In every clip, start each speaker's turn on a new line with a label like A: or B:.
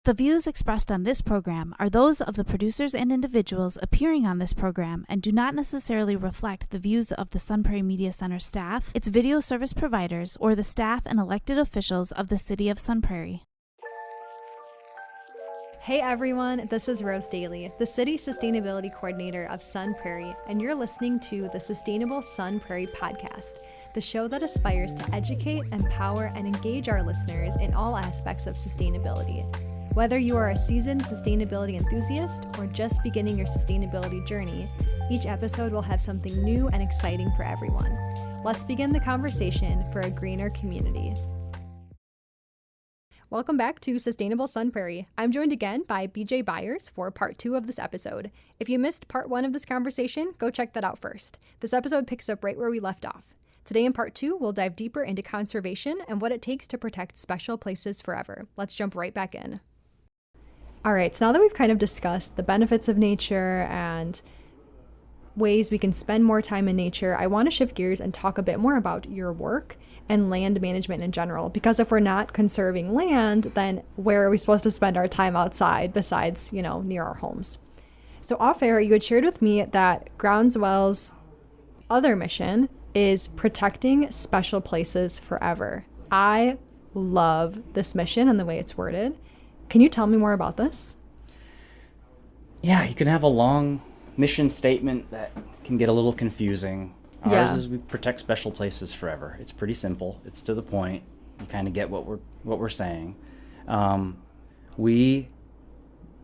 A: The views expressed on this program are those of the producers and individuals appearing on this program and do not necessarily reflect the views of the Sun Prairie Media Center staff, its video service providers, or the staff and elected officials of the City of Sun Prairie.
B: Hey everyone, this is Rose Daly, the City Sustainability Coordinator of Sun Prairie, and you're listening to the Sustainable Sun Prairie Podcast, the show that aspires to educate, empower, and engage our listeners in all aspects of sustainability. Whether you are a seasoned sustainability enthusiast or just beginning your sustainability journey, each episode will have something new and exciting for everyone. Let's begin the conversation for a greener community. Welcome back to Sustainable Sun Prairie. I'm joined again by BJ Byers for part 2 of this episode. If you missed part 1 of this conversation, go check that out first. This episode picks up right where we left off. Today in part 2, we'll dive deeper into conservation and what it takes to protect special places forever. Let's jump right back in. All right, so now that we've kind of discussed the benefits of nature and ways we can spend more time in nature, I want to shift gears and talk a bit more about your work and land management in general. Because if we're not conserving land, then where are we supposed to spend our time outside besides, near our homes? So off air, you had shared with me that Groundswell's other mission is protecting special places forever. I love this mission and the way it's worded. Can you tell me more about this?
C: Yeah, you can have a long mission statement that can get a little confusing. Ours is we protect special places forever. It's pretty simple. It's to the point. You kind of get what we're saying. We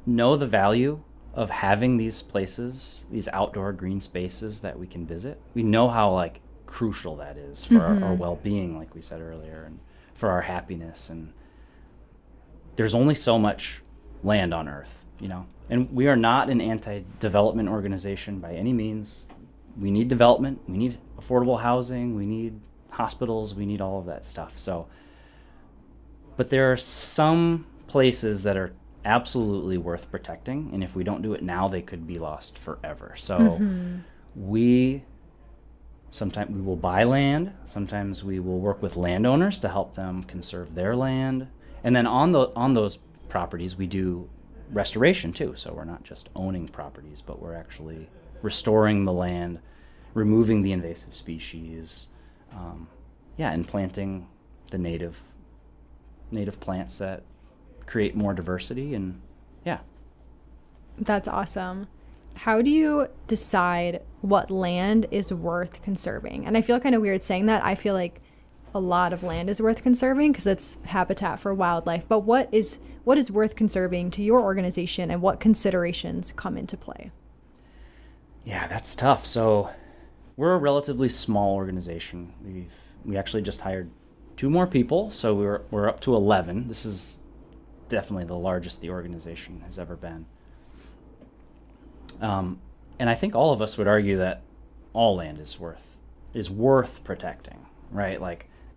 C: know the value of having these places, these outdoor green spaces that we can visit. We know how crucial that is for our well-being, like we said earlier, and for our happiness. And there's only so much land on Earth, and we are not an anti-development organization by any means. We need development, we need affordable housing, we need hospitals, we need all of that stuff. But there are some places that are absolutely worth protecting, and if we don't do it now, they could be lost forever. So sometimes we will buy land, sometimes we will work with landowners to help them conserve their land. And then on those properties, we do restoration too. So we're not just owning properties, but we're actually restoring the land, removing the invasive species, and planting the native plants that create more diversity. And
B: That's awesome. How do you decide what land is worth conserving? And I feel kind of weird saying that. I feel like a lot of land is worth conserving because it's habitat for wildlife. But what is worth conserving to your organization, and what considerations come into play?
C: Yeah, that's tough. So we're a relatively small organization. We actually just hired 2 more people, so we're up to 11. This is definitely the largest the organization has ever been. And I think all of us would argue that all land is worth protecting, right?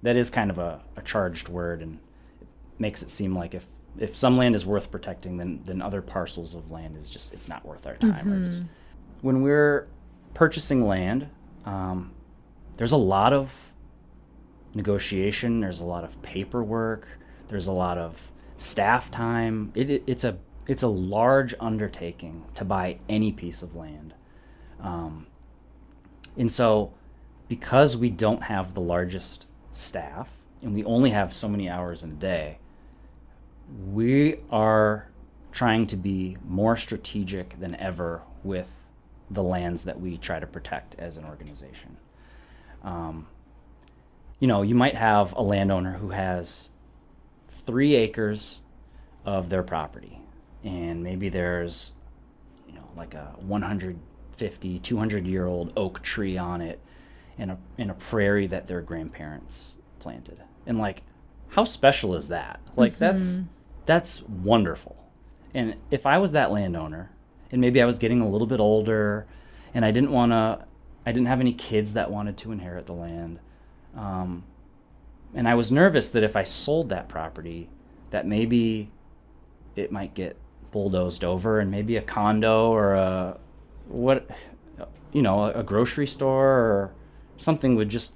C: That is kind of a charged word, and it makes it seem like if some land is worth protecting, then other parcels of land it's not worth our time. When we're purchasing land, there's a lot of negotiation, there's a lot of paperwork, there's a lot of staff time. It's a large undertaking to buy any piece of land. And so because we don't have the largest staff and we only have so many hours in a day, we are trying to be more strategic than ever with the lands that we try to protect as an organization. You might have a landowner who has 3 acres of their property, and maybe there's a 150, 200-year-old oak tree on it in a prairie that their grandparents planted. And how special is that? That's wonderful. And if I was that landowner, and maybe I was getting a little bit older, and I didn't have any kids that wanted to inherit the land, and I was nervous that if I sold that property, that maybe it might get bulldozed over, and maybe a condo or a grocery store or something would just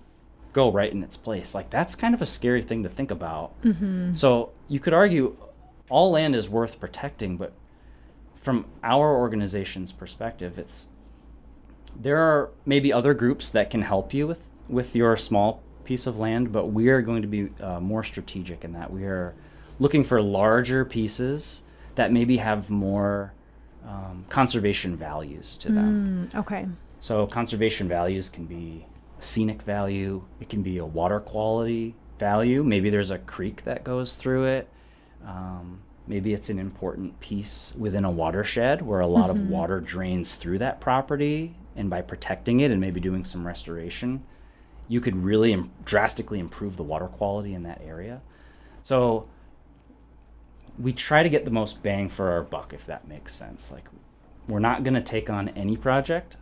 C: go right in its place. That's kind of a scary thing to think about. So you could argue all land is worth protecting, but from our organization's perspective, there are maybe other groups that can help you with your small piece of land, but we are going to be more strategic in that we are looking for larger pieces that maybe have more conservation values to them.
B: Okay.
C: So conservation values can be a scenic value, it can be a water quality value. Maybe there's a creek that goes through it. Maybe it's an important piece within a watershed where a lot of water drains through that property, and by protecting it and maybe doing some restoration, you could really drastically improve the water quality in that area. So we try to get the most bang for our buck, if that makes sense. Like, we're not going to take on any project,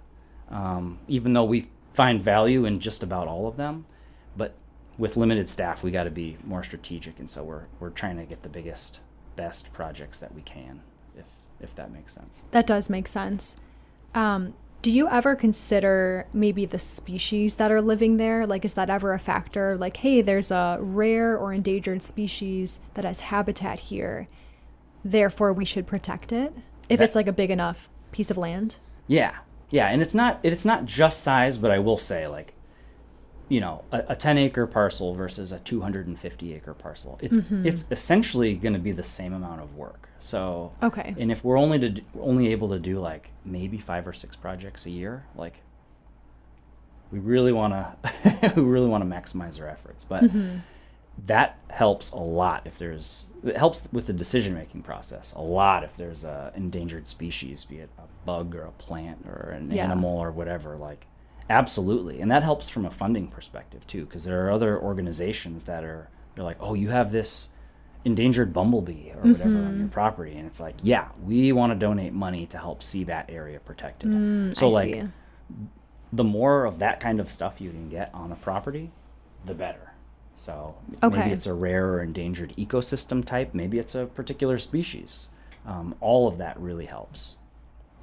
C: even though we find value in just about all of them. But with limited staff, we got to be more strategic, and so we're trying to get the best projects that we can, if that makes sense.
B: That does make sense. Do you ever consider maybe the species that are living there? Like, is that ever a factor? Like, hey, there's a rare or endangered species that has habitat here, therefore we should protect it, if it's like a big enough piece of land?
C: Yeah, and it's not just size, but I will say, like, a 10-acre parcel versus a 250-acre parcel, it's essentially going to be the same amount of work. So,
B: okay.
C: And if we're only able to do like maybe 5 or 6 projects a year, like, we really want to maximize our efforts. But that helps a lot it helps with the decision-making process a lot if there's a endangered species, be it a bug or a plant or an animal or whatever, like, absolutely. And that helps from a funding perspective too, because there are other organizations they're like, oh, you have this endangered bumblebee or whatever on your property, and it's like, yeah, we want to donate money to help see that area protected. So
B: I see.
C: The more of that kind of stuff you can get on a property, the better. So maybe it's a rare or endangered ecosystem type, maybe it's a particular species. All of that really helps.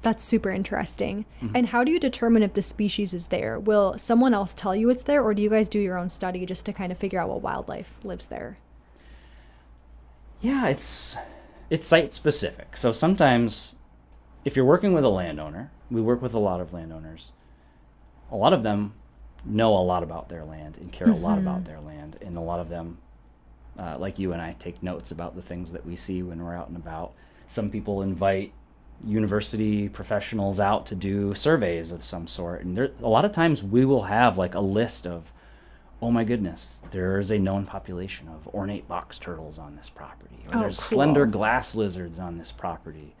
B: That's super interesting. And how do you determine if the species is there? Will someone else tell you it's there, or do you guys do your own study just to kind of figure out what wildlife lives there?
C: Yeah, it's site specific. So sometimes if you're working with a landowner, we work with a lot of landowners, a lot of them know a lot about their land and care a lot about their land. And a lot of them, like you and I, take notes about the things that we see when we're out and about. Some people invite university professionals out to do surveys of some sort. And a lot of times we will have like a list of, oh my goodness, there's a known population of ornate box turtles on this property. Or there's slender glass lizards on this property.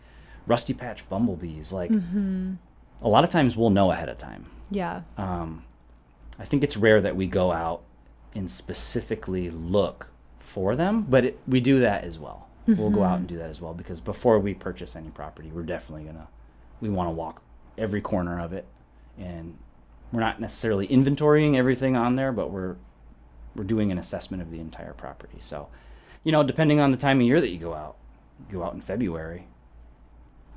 C: Rusty patch bumblebees. Like, a lot of times we'll know ahead of time.
B: Yeah.
C: I think it's rare that we go out and specifically look for them, but we do that as well. We'll go out and do that as well, because before we purchase any property, we're definitely we want to walk every corner of it, and we're not necessarily inventorying everything on there, but we're doing an assessment of the entire property. So, depending on the time of year that you go out in February,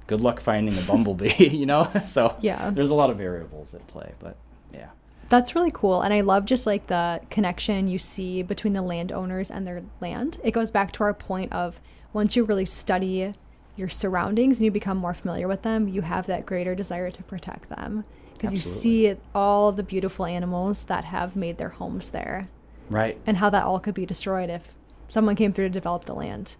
C: good luck finding a bumblebee, So
B: yeah,
C: there's a lot of variables at play, but yeah.
B: That's really cool. And I love just like the connection you see between the landowners and their land. It goes back to our point of, once you really study your surroundings and you become more familiar with them, you have that greater desire to protect them, because you see all the beautiful animals that have made their homes there.
C: Right.
B: And how that all could be destroyed if someone came through to develop the land.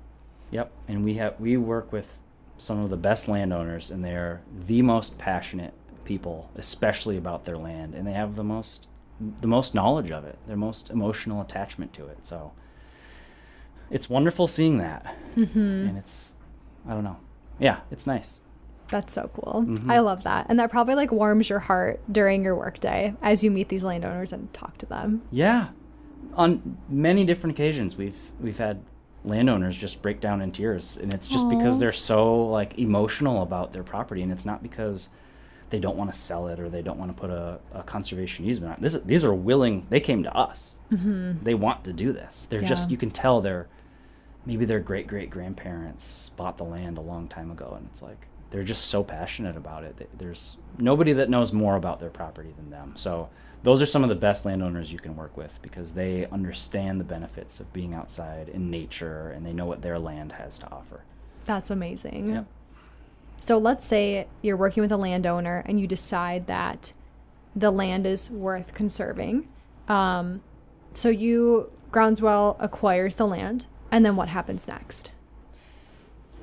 C: Yep. And we work with some of the best landowners, and they're the most passionate people, especially about their land, and they have the most knowledge of it, their most emotional attachment to it. So it's wonderful seeing that. And I don't know. Yeah, it's nice.
B: That's so cool. I love that. And that probably like warms your heart during your workday as you meet these landowners and talk to them.
C: Yeah. On many different occasions, we've had landowners just break down in tears, and it's just because they're so like emotional about their property, and it's not because they don't want to sell it or they don't want to put a conservation easement on it. These are willing. They came to us. They want to do this. They're just, you can tell maybe their great-great-grandparents bought the land a long time ago, and it's like, they're just so passionate about it. There's nobody that knows more about their property than them. So those are some of the best landowners you can work with, because they understand the benefits of being outside in nature, and they know what their land has to offer.
B: That's amazing.
C: Yep.
B: So let's say you're working with a landowner and you decide that the land is worth conserving. So Groundswell acquires the land, and then what happens next?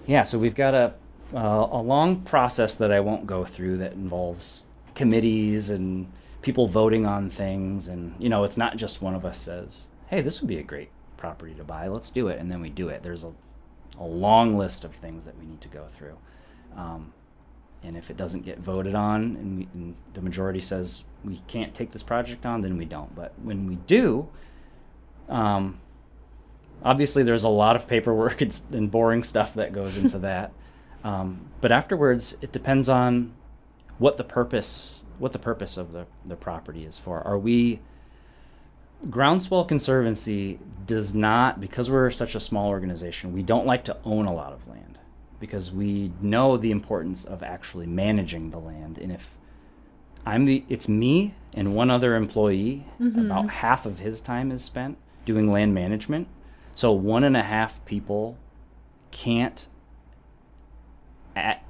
C: Yeah, so we've got a long process that I won't go through that involves committees and people voting on things. And, it's not just one of us says, hey, this would be a great property to buy, let's do it, and then we do it. There's a long list of things that we need to go through. And if it doesn't get voted on and the majority says we can't take this project on, then we don't. But when we do, obviously there's a lot of paperwork and boring stuff that goes into that. But afterwards, it depends on what the purpose of the property is for. Groundswell Conservancy does not, because we're such a small organization, we don't like to own a lot of land, because we know the importance of actually managing the land. And if it's me and one other employee, about half of his time is spent doing land management. So 1.5 people can't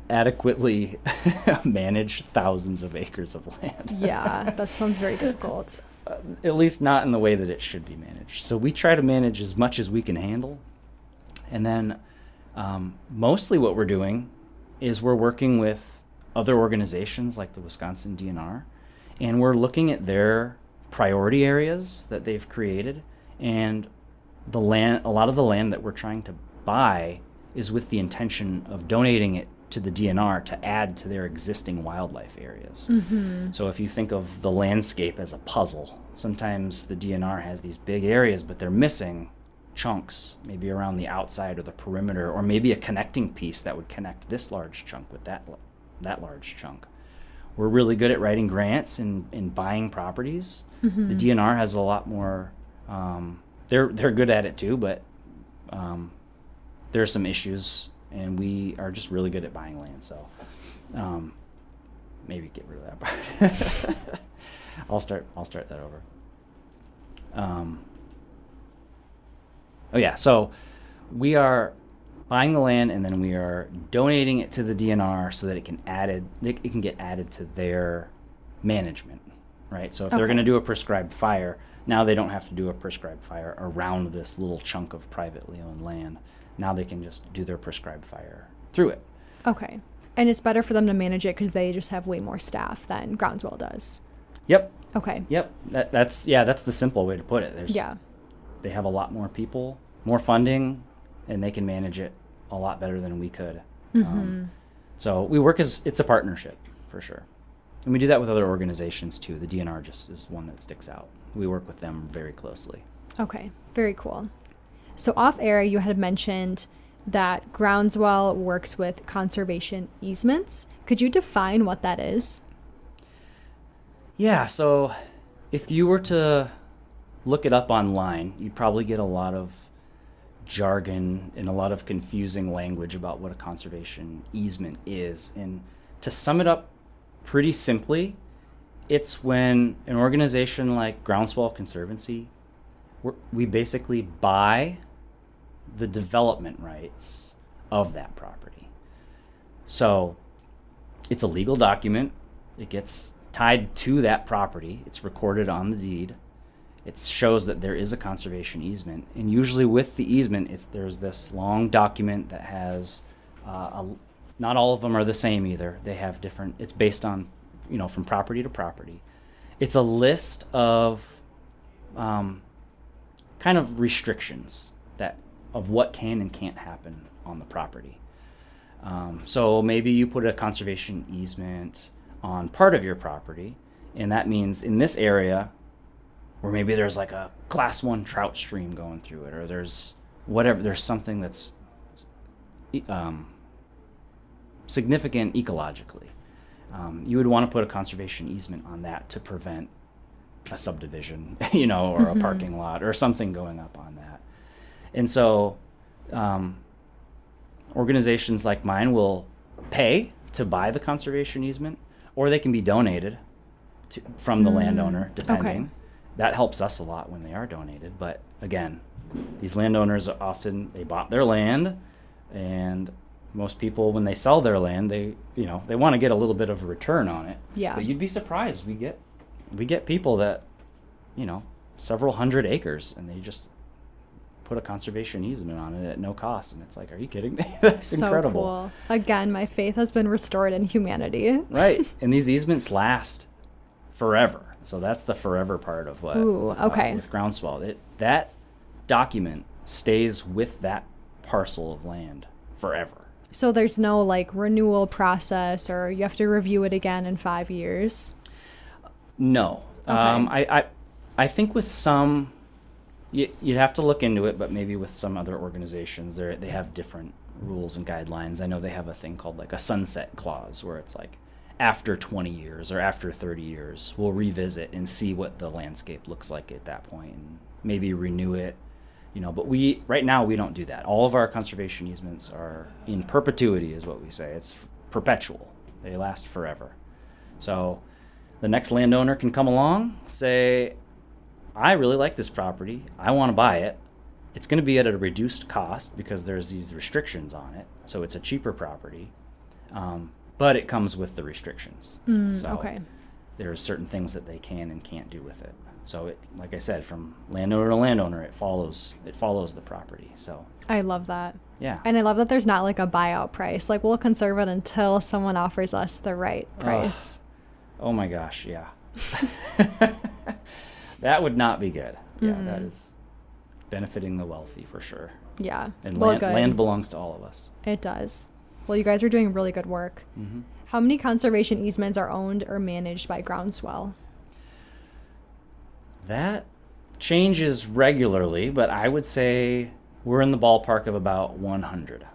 C: adequately manage thousands of acres of land.
B: Yeah, that sounds very difficult.
C: At least not in the way that it should be managed. So we try to manage as much as we can handle. And then mostly what we're doing is we're working with other organizations like the Wisconsin DNR, and we're looking at their priority areas that they've created. And a lot of the land that we're trying to buy is with the intention of donating it to the DNR to add to their existing wildlife areas. So if you think of the landscape as a puzzle, sometimes the DNR has these big areas, but they're missing chunks, maybe around the outside or the perimeter, or maybe a connecting piece that would connect this large chunk with that large chunk. We're really good at writing grants and buying properties. The DNR has a lot more. They're good at it too, but there are some issues, and we are just really good at buying land. So maybe get rid of that part. I'll start that over. So we are buying the land, and then we are donating it to the DNR so that it can get added to their management, right? So if they're going to do a prescribed fire, now they don't have to do a prescribed fire around this little chunk of privately owned land. Now they can just do their prescribed fire through it.
B: Okay. And it's better for them to manage it because they just have way more staff than Groundswell does.
C: Yep.
B: Okay.
C: Yep. That's the simple way to put it. They have a lot more people, more funding, and they can manage it a lot better than we could. So we work it's a partnership for sure. And we do that with other organizations too. The DNR just is one that sticks out. We work with them very closely.
B: Okay. Very cool. So off air, you had mentioned that Groundswell works with conservation easements. Could you define what that is?
C: Yeah, so if you were to look it up online, you'd probably get a lot of jargon and a lot of confusing language about what a conservation easement is. And to sum it up pretty simply, it's when an organization like Groundswell Conservancy, we basically buy the development rights of that property. So it's a legal document. It gets tied to that property. It's recorded on the deed. It shows that there is a conservation easement. And usually with the easement, there's this long document that has, not all of them are the same either. They have different, it's based on, from property to property. It's a list of kind of restrictions of what can and can't happen on the property. So maybe you put a conservation easement on part of your property, and that means in this area, or maybe there's like a class 1 trout stream going through it, or there's something that's significant ecologically. You would want to put a conservation easement on that to prevent a subdivision, or a parking lot or something going up on that. And so organizations like mine will pay to buy the conservation easement, or they can be donated from the landowner, depending.
B: Okay.
C: That helps us a lot when they are donated. But again, these landowners are often, they bought their land, and most people, when they sell their land, they want to get a little bit of a return on it.
B: Yeah.
C: But you'd be surprised. We get people that, several hundred acres, and they just put a conservation easement on it at no cost, and it's like, are you kidding me? That's
B: So
C: incredible.
B: cool. Again, my faith has been restored in humanity.
C: Right. And these easements last forever. So that's the forever part of what
B: Ooh, okay.
C: with groundswell. That document stays with that parcel of land forever.
B: So there's no like renewal process, or you have to review it again in 5 years?
C: No.
B: Okay.
C: I think with some, you'd have to look into it, but maybe with some other organizations, they have different rules and guidelines. I know they have a thing called like a sunset clause, where it's like after 20 years or after 30 years, we'll revisit and see what the landscape looks like at that point, and maybe renew it. But right now we don't do that. All of our conservation easements are in perpetuity, is what we say. It's perpetual. They last forever. So the next landowner can come along, say, I really like this property. I want to buy it. It's going to be at a reduced cost because there's these restrictions on it. So it's a cheaper property. But it comes with the restrictions.
B: Okay.
C: There are certain things that they can and can't do with it. So like I said, from landowner to landowner, it follows the property. So
B: I love that.
C: yeah.
B: And I love that there's not like a buyout price. Like, we'll conserve it until someone offers us the right price.
C: Oh my gosh, yeah. That would not be good. Yeah, that is benefiting the wealthy for sure.
B: Yeah.
C: And
B: Well,
C: land,
B: good.
C: land belongs to all of us.
B: It does. Well, you guys are doing really good work.
C: Mm-hmm.
B: How many conservation easements are owned or managed by Groundswell?
C: That changes regularly, but I would say we're in the ballpark of about 100.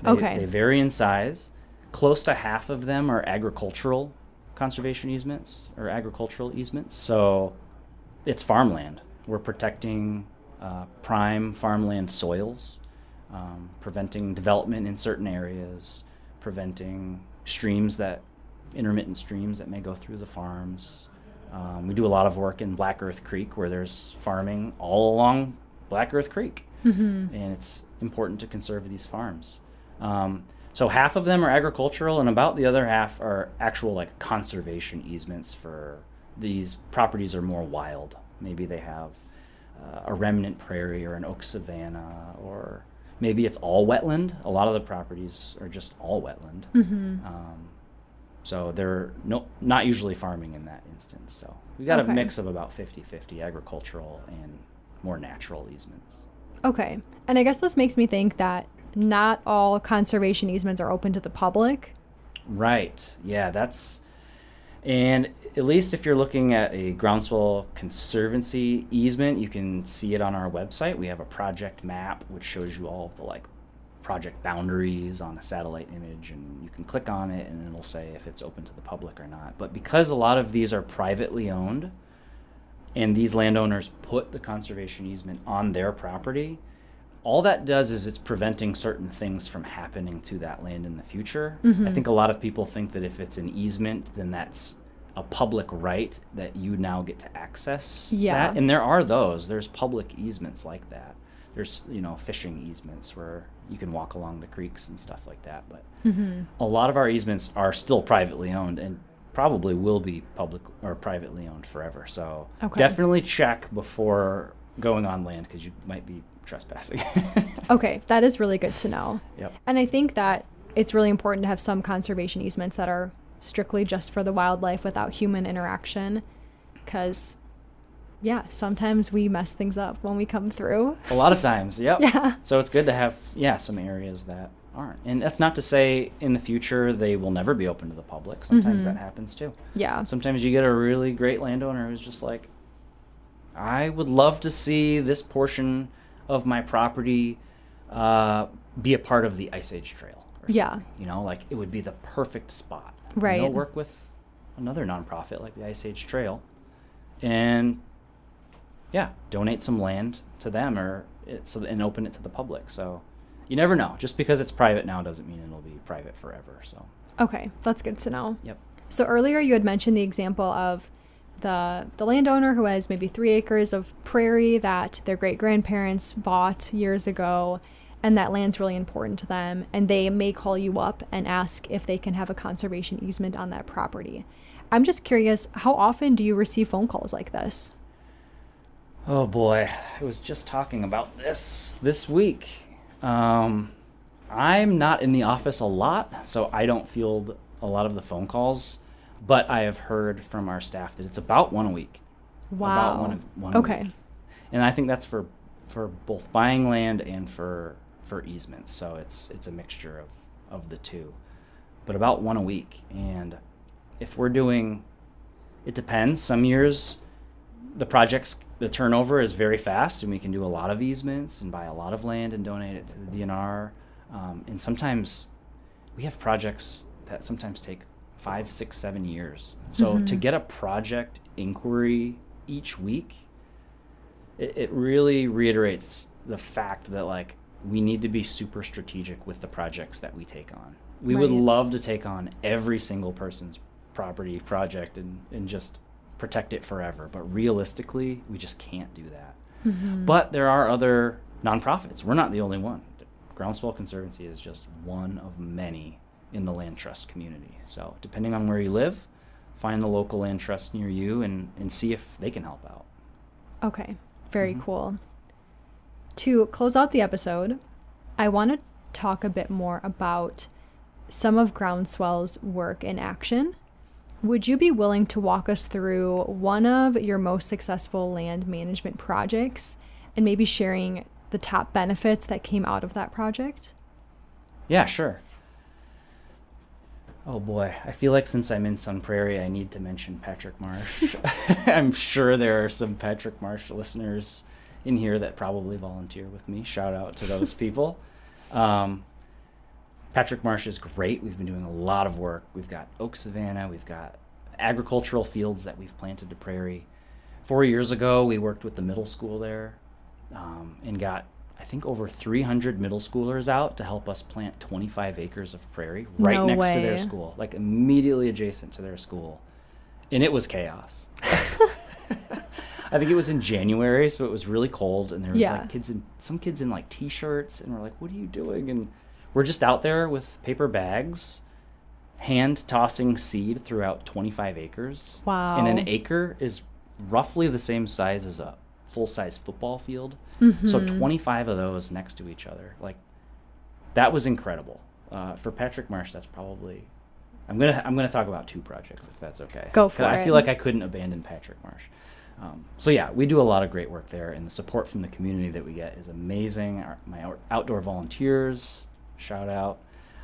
B: Okay.
C: They vary in size. Close to half of them are agricultural conservation easements or agricultural easements. So it's farmland. We're protecting prime farmland soils, preventing development in certain areas, preventing intermittent streams that may go through the farms. We do a lot of work in Black Earth Creek, where there's farming all along Black Earth Creek. And it's important to conserve these farms. So half of them are agricultural, and about the other half are actual like conservation easements for these properties are more wild. Maybe they have a remnant prairie or an oak savanna, or maybe it's all wetland. A lot of the properties are just all wetland. So they're not usually farming in that instance. So we've got
B: Okay.
C: a mix of about 50-50 agricultural and more natural easements.
B: Okay. And I guess this makes me think that not all conservation easements are open to the public.
C: Right. Yeah, and at least if you're looking at a Groundswell Conservancy easement, you can see it on our website. We have a project map which shows you all of the project boundaries on a satellite image, and you can click on it and it'll say if it's open to the public or not. But because a lot of these are privately owned and these landowners put the conservation easement on their property, all that does is it's preventing certain things from happening to that land in the future. I think a lot of people think that if it's an easement, then that's a public right that you now get to access
B: Yeah.
C: that. And there's public easements like that. There's, fishing easements where you can walk along the creeks and stuff like that. But a lot of our easements are still privately owned and probably will be public or privately owned forever. So
B: Okay.
C: definitely check before going on land, because you might be trespassing.
B: Okay. That is really good to know.
C: Yep.
B: And I think that it's really important to have some conservation easements that are strictly just for the wildlife without human interaction, because sometimes we mess things up when we come through.
C: A lot of times, yep.
B: Yeah.
C: So it's good to have, some areas that aren't. And that's not to say in the future they will never be open to the public. Sometimes that happens too.
B: Yeah.
C: Sometimes you get a really great landowner who's just like, I would love to see this portion of my property be a part of the Ice Age Trail. Or
B: Yeah.
C: something. It would be the perfect spot.
B: Right.
C: Work with another nonprofit like the Ice Age Trail and donate some land to them and open it to the public. So you never know. Just because it's private now doesn't mean it'll be private forever. So.
B: Okay, that's good to know.
C: Yep.
B: So earlier you had mentioned the example of the landowner who has maybe 3 acres of prairie that their great-grandparents bought years ago, and that land's really important to them, and they may call you up and ask if they can have a conservation easement on that property. I'm just curious, how often do you receive phone calls like this?
C: Oh boy, I was just talking about this week. I'm not in the office a lot, so I don't field a lot of the phone calls, but I have heard from our staff that it's about one a week.
B: Wow.
C: About one a
B: Okay.
C: week. And I think that's for both buying land and for easements, so it's a mixture of the two. But about one a week. And if we're doing, it depends. Some years the turnover is very fast, and we can do a lot of easements and buy a lot of land and donate it to the DNR. And sometimes we have projects that sometimes take 5, 6, 7 years. So to get a project inquiry each week, it really reiterates the fact that, like, we need to be super strategic with the projects that we take on. We would love to take on every single person's property project and just protect it forever. But realistically, we just can't do that. But there are other nonprofits. We're not the only one. Groundswell Conservancy is just one of many in the land trust community. So depending on where you live, find the local land trust near you and see if they can help out.
B: Okay, very cool. To close out the episode, I want to talk a bit more about some of Groundswell's work in action. Would you be willing to walk us through one of your most successful land management projects and maybe sharing the top benefits that came out of that project?
C: Yeah, sure. Oh boy, I feel like since I'm in Sun Prairie, I need to mention Patrick Marsh. I'm sure there are some Patrick Marsh listeners in here that probably volunteer with me. Shout out to those people. Patrick Marsh is great. We've been doing a lot of work. We've got oak savanna. We've got agricultural fields that we've planted to prairie. 4 years ago, we worked with the middle school there and got, I think, over 300 middle schoolers out to help us plant 25 acres of prairie right next to their school, like immediately adjacent to their school. And it was chaos. I think it was in January, so it was really cold, and there was like some kids in like t-shirts, and we're like, "What are you doing?" And we're just out there with paper bags, hand tossing seed throughout 25 acres.
B: Wow!
C: And an acre is roughly the same size as a full-size football field. So 25 of those next to each other, like that was incredible. For Patrick Marsh, that's probably. I'm gonna talk about 2 projects if that's okay.
B: Go for it.
C: I feel like I couldn't abandon Patrick Marsh. So yeah, we do a lot of great work there, and the support from the community that we get is amazing. My outdoor volunteers, shout out.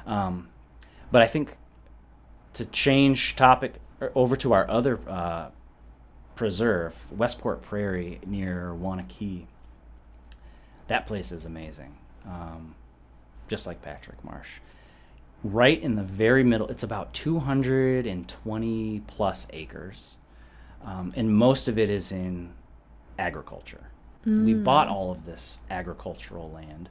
C: But I think to change topic over to our other preserve, Westport Prairie near Wanakee, that place is amazing, just like Patrick Marsh. Right in the very middle, it's about 220 plus acres. And most of it is in agriculture. We bought all of this agricultural land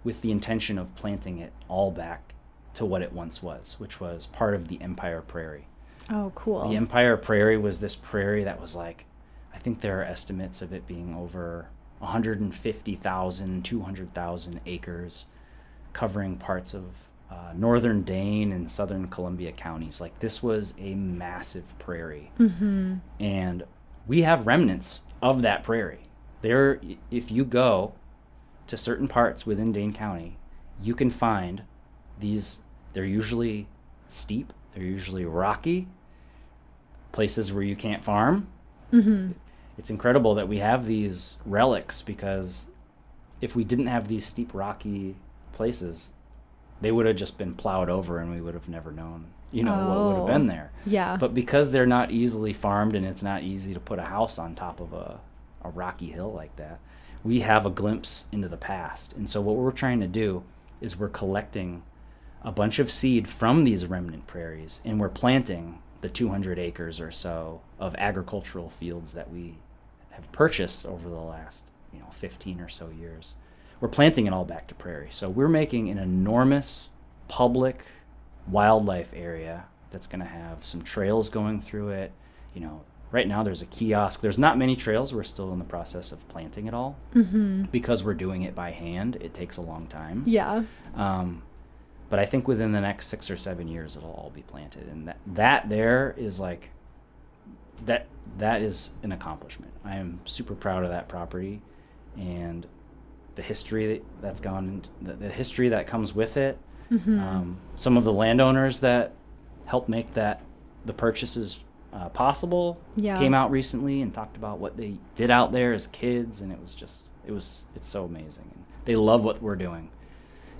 C: with the intention of planting it all back to what it once was, which was part of the Empire Prairie.
B: Oh, cool.
C: The Empire Prairie was this prairie that was like, I think there are estimates of it being over 150,000, 200,000 acres, covering parts of northern Dane and southern Columbia counties. Like, this was a massive prairie. And we have remnants of that prairie. There, if you go to certain parts within Dane County, you can find these. They're usually steep, they're usually rocky, places where you can't farm. It's incredible that we have these relics, because if we didn't have these steep, rocky places, they would have just been plowed over and we would have never known, what would have been there.
B: Yeah.
C: But because they're not easily farmed and it's not easy to put a house on top of a rocky hill like that, we have a glimpse into the past. And so what we're trying to do is we're collecting a bunch of seed from these remnant prairies, and we're planting the 200 acres or so of agricultural fields that we have purchased over the last 15 or so years. we're planting it all back to prairie. So we're making an enormous public wildlife area that's going to have some trails going through it. You know, right now there's a kiosk. There's not many trails. We're still in the process of planting it all. Because we're doing it by hand. It takes a long time.
B: Yeah.
C: But I think within the next 6 or 7 years, it'll all be planted. And that there is like, that is an accomplishment. I am super proud of that property and the history that's gone, the history that comes with it. Some of the landowners that helped make the purchases possible came out recently and talked about what they did out there as kids, and it's so amazing. And they love what we're doing.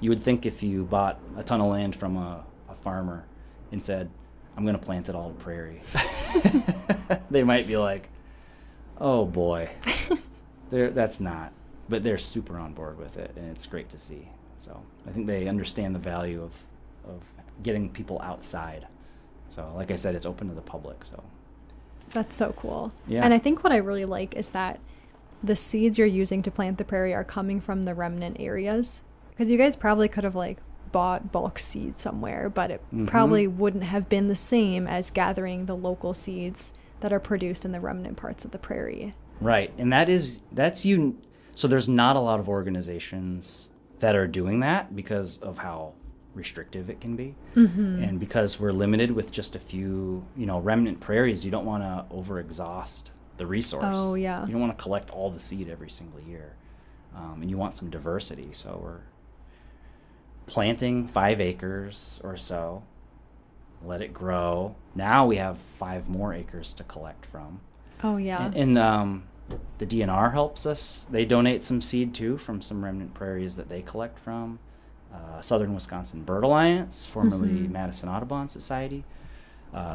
C: You would think if you bought a ton of land from a farmer and said, I'm going to plant it all to prairie, they might be like, oh boy, that's not. But they're super on board with it, and it's great to see. So I think they understand the value of getting people outside. So like I said, it's open to the public. So
B: that's so cool.
C: Yeah.
B: And I think what I really like is that the seeds you're using to plant the prairie are coming from the remnant areas. Because you guys probably could have like bought bulk seeds somewhere, but it probably wouldn't have been the same as gathering the local seeds that are produced in the remnant parts of the prairie.
C: Right. And that's you. So there's not a lot of organizations that are doing that because of how restrictive it can be. And because we're limited with just a few, remnant prairies, you don't want to overexhaust the resource.
B: Oh, yeah.
C: You don't want to collect all the seed every single year. And you want some diversity. So we're planting 5 acres or so, let it grow. Now we have 5 more acres to collect from.
B: Oh, yeah.
C: And the DNR helps us. They donate some seed, too, from some remnant prairies that they collect from. Southern Wisconsin Bird Alliance, formerly Madison Audubon Society.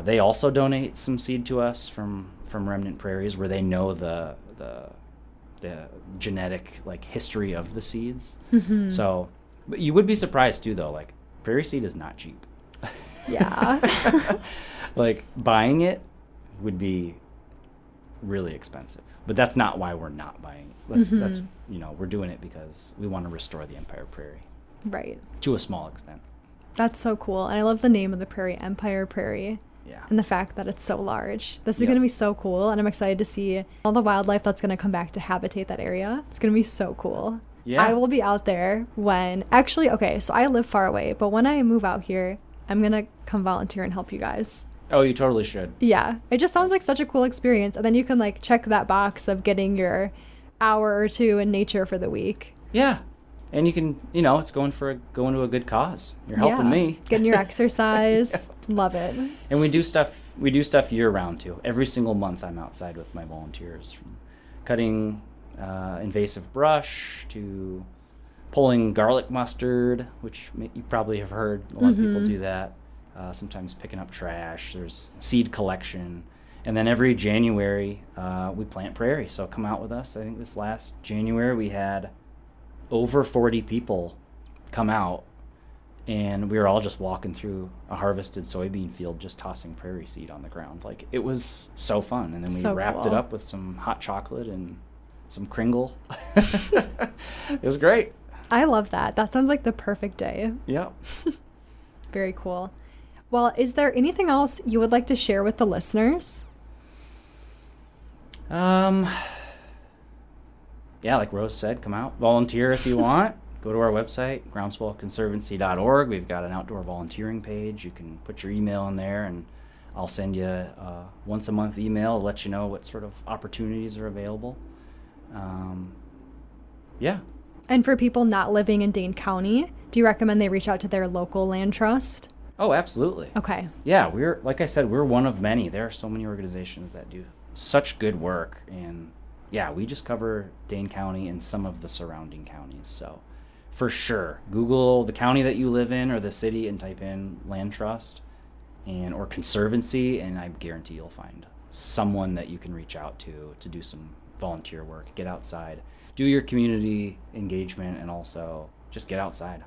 C: They also donate some seed to us from remnant prairies where they know the genetic history of the seeds. So, but you would be surprised too, though. Prairie seed is not cheap.
B: Yeah.
C: Buying it would be really expensive, but that's not why we're not buying it. That's we're doing it because we want to restore the Empire Prairie.
B: Right.
C: To a small extent.
B: That's so cool. And I love the name of the prairie, Empire Prairie.
C: Yeah.
B: And the fact that it's so large. This is going to be so cool. And I'm excited to see all the wildlife that's going to come back to habitate that area. It's going to be so cool.
C: Yeah.
B: I will be out there so I live far away, but when I move out here, I'm going to come volunteer and help you guys.
C: Oh, you totally should.
B: Yeah. It just sounds like such a cool experience. And then you can check that box of getting your hour or 2 in nature for the week.
C: Yeah. And you can, it's going to a good cause. You're helping me.
B: Getting your exercise. Love it.
C: And we do stuff year round too. Every single month I'm outside with my volunteers, from cutting invasive brush to pulling garlic mustard, which you probably have heard. A lot of people do that. Sometimes picking up trash. There's seed collection. And then every January we plant prairie. So come out with us. I think this last January we had over 40 people come out, and we were all just walking through a harvested soybean field, just tossing prairie seed on the ground. It was so fun. And then we wrapped it up with some hot chocolate and some Kringle. It was great.
B: I love that. That sounds like the perfect day.
C: Yeah.
B: Very cool. Well, is there anything else you would like to share with the listeners?
C: Yeah, like Rose said, come out, volunteer if you want. Go to our website, groundswellconservancy.org. We've got an outdoor volunteering page. You can put your email in there, and I'll send you a once-a-month email to let you know what sort of opportunities are available. Yeah.
B: And for people not living in Dane County, do you recommend they reach out to their local land trust?
C: Oh, absolutely.
B: Okay.
C: Yeah, like I said, we're one of many. There are so many organizations that do such good work, and yeah, we just cover Dane County and some of the surrounding counties. So for sure, Google the county that you live in or the city and type in land trust or conservancy, and I guarantee you'll find someone that you can reach out to do some volunteer work, get outside, do your community engagement, and also just get outside.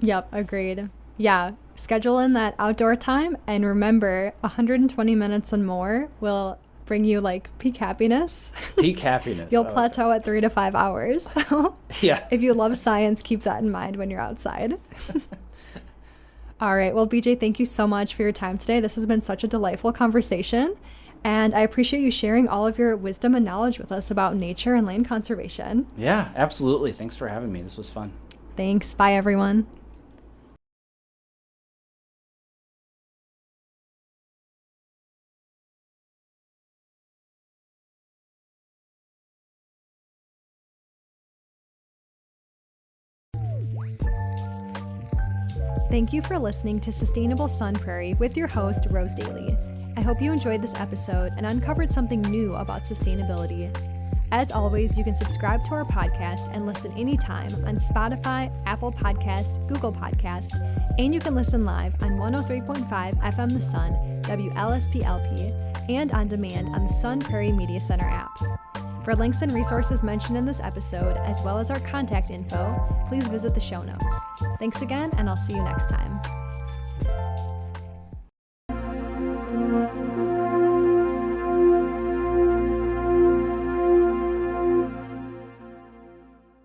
B: Yep, agreed. Yeah, schedule in that outdoor time, and remember, 120 minutes and more will bring you like peak happiness.
C: Peak happiness.
B: You'll plateau at 3 to 5 hours. So
C: yeah.
B: if you love science, keep that in mind when you're outside. All right. Well, BJ, thank you so much for your time today. This has been such a delightful conversation. And I appreciate you sharing all of your wisdom and knowledge with us about nature and land conservation.
C: Yeah, absolutely. Thanks for having me. This was fun.
B: Thanks. Bye, everyone. Thank you for listening to Sustainable Sun Prairie with your host, Rose Daly. I hope you enjoyed this episode and uncovered something new about sustainability. As always, you can subscribe to our podcast and listen anytime on Spotify, Apple Podcast, Google Podcast, and you can listen live on 103.5 FM The Sun, WLSP-LP, and on demand on the Sun Prairie Media Center app. For links and resources mentioned in this episode, as well as our contact info, please visit the show notes. Thanks again, and I'll see you next time.